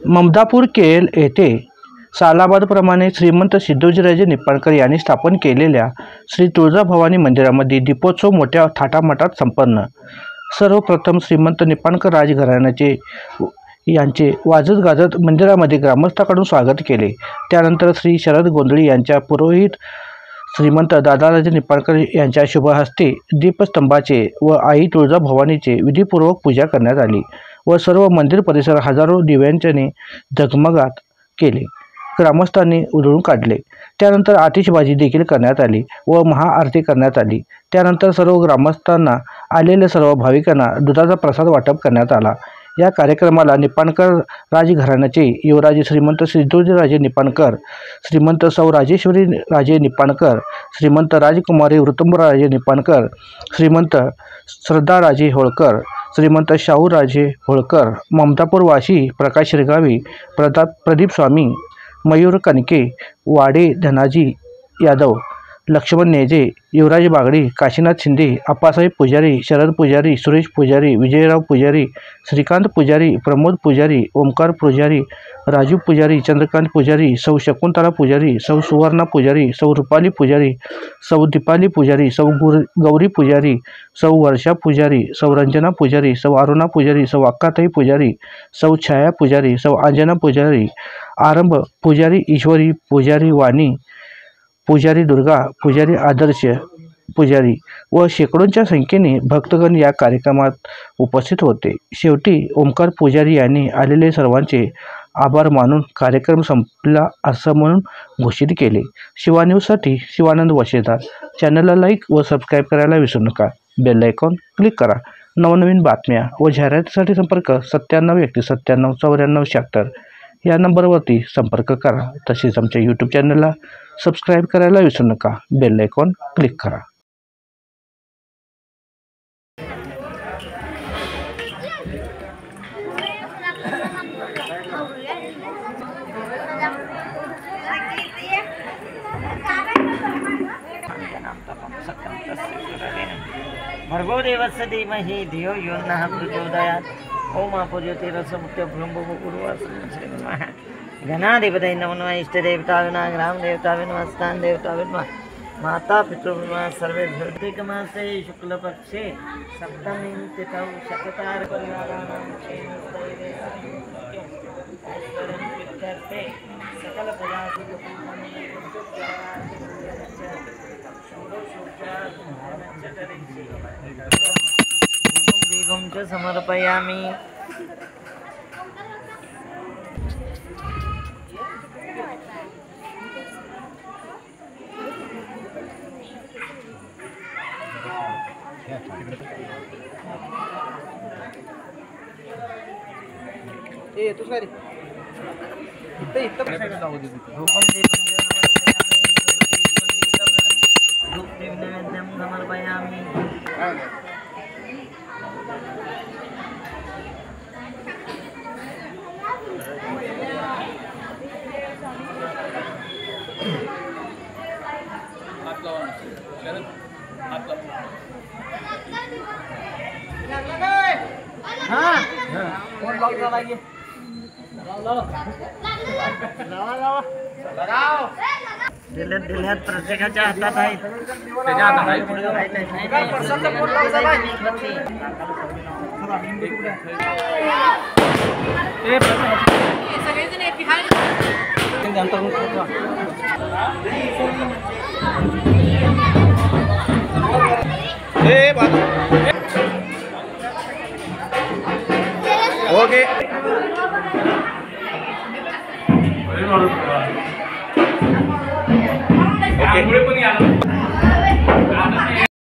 ममदापूर केल येथे सालाबादप्रमाणे श्रीमंत सिद्धोजीराजे निप्पाणकर यांनी स्थापन केलेल्या श्री तुळजाभवानी मंदिरामध्ये दीपोत्सव मोठ्या थाटामाटात संपन्न। सर्वप्रथम श्रीमंत निप्पाणकर राजघराण्याचे यांचे वाजत गाजत मंदिरामध्ये ग्रामस्थांकडून स्वागत केले। त्यानंतर श्री शरद गोंधळी यांच्या पुरोहित श्रीमंत दादाराजे निप्पाणकर यांच्या शुभ हस्ते दीपस्तंभाचे व आई तुळजाभवानीचे विधीपूर्वक पूजा करण्यात आली व सर्व मंदिर परिसर हजारो दिव्यांच्याने झगमगाट केले, ग्रामस्थांनी उधळून काढले। त्यानंतर आतिषबाजी देखील करण्यात आली व महाआरती करण्यात आली। त्यानंतर सर्व ग्रामस्थांना आलेल्या सर्व भाविकांना दुधाचा प्रसाद वाटप करण्यात आला। या कार्यक्रमाला निप्पाणकर राजघराण्याचे युवराज श्रीमंत सिद्धोजीराजे निप्पाणकर, श्रीमंत सौ राजेश्वरी राजे निप्पाणकर, श्रीमंत राजकुमारी ऋतुंबराजे निप्पाणकर, श्रीमंत श्रद्धाराजे होळकर, श्रीमंत शाहूराजे होळकर, ममदापूरवासी प्रकाश शिरगावी, प्रदीप स्वामी, मयूर कणके, वाडे धनाजी यादव, लक्ष्मण नेजे, युवराज बागडी, काशीनाथ शिंदे, आप्पासाहेब पुजारी, शरद पुजारी, सुरेश पुजारी, विजयराव पुजारी, श्रीकांत पुजारी, प्रमोद पुजारी, ओमकार पुजारी, राजू पुजारी, चंद्रकांत पुजारी, सौ शकुंतला पुजारी, सौ सुवर्णा पुजारी, सौ रुपाली पुजारी, सौ दीपाली पुजारी, सौ गौरी पुजारी, सौ वर्षा पुजारी, सौ रंजना पुजारी, सौ अरुणा पुजारी, सौ अक्काताई पुजारी, सौ छाया पुजारी, सौ अंजना पुजारी, आरंभ पुजारी, ईश्वरी पुजारी, वाणी पुजारी, दुर्गा पुजारी, आदर्श पुजारी व शेकडोंच्या संख्येने भक्तगण या कार्यक्रमात उपस्थित होते। शेवटी ओमकार पुजारी यांनी आलेले सर्वांचे आभार मानून कार्यक्रम संपला असं म्हणून घोषित केले। शिवा न्यूजसाठी शिवानंद वशेदार। चॅनलला लाईक व सबस्क्राईब करायला विसरू नका। बेल आयकॉन क्लिक करा। नवनवीन बातम्या व जाहिरातीसाठी संपर्क 9791979476 या नंबरवरती संपर्क करा। तसेच आमच्या यूट्यूब चॅनलला सबस्क्राईब करायला विसरू नका। बेल आयकॉन क्लिक करा। भर्गो देवस्य धीमहि धियो यो नः प्रचोदयात्। ओम आपूर्यते ब्रह्म गणाधिपतये नमो नमः। इष्टदेवताभ्यो नमः, ग्रामदेवताभ्यो नमः, स्थानदेवताभ्यो नमः, माता पितृभ्यो नमः। सर्वेभ्यो कार्तिकमासे शुक्लपक्षे सप्तमीं तिथौ शततारपरिवाराणां दीपं च समर्पयामि। तू सॉरी समर्पयामि। हाँ कौन लॉक लगाइए लगाओ दिल्यात प्रत्येकाच्या हातात आहे। सगळेजण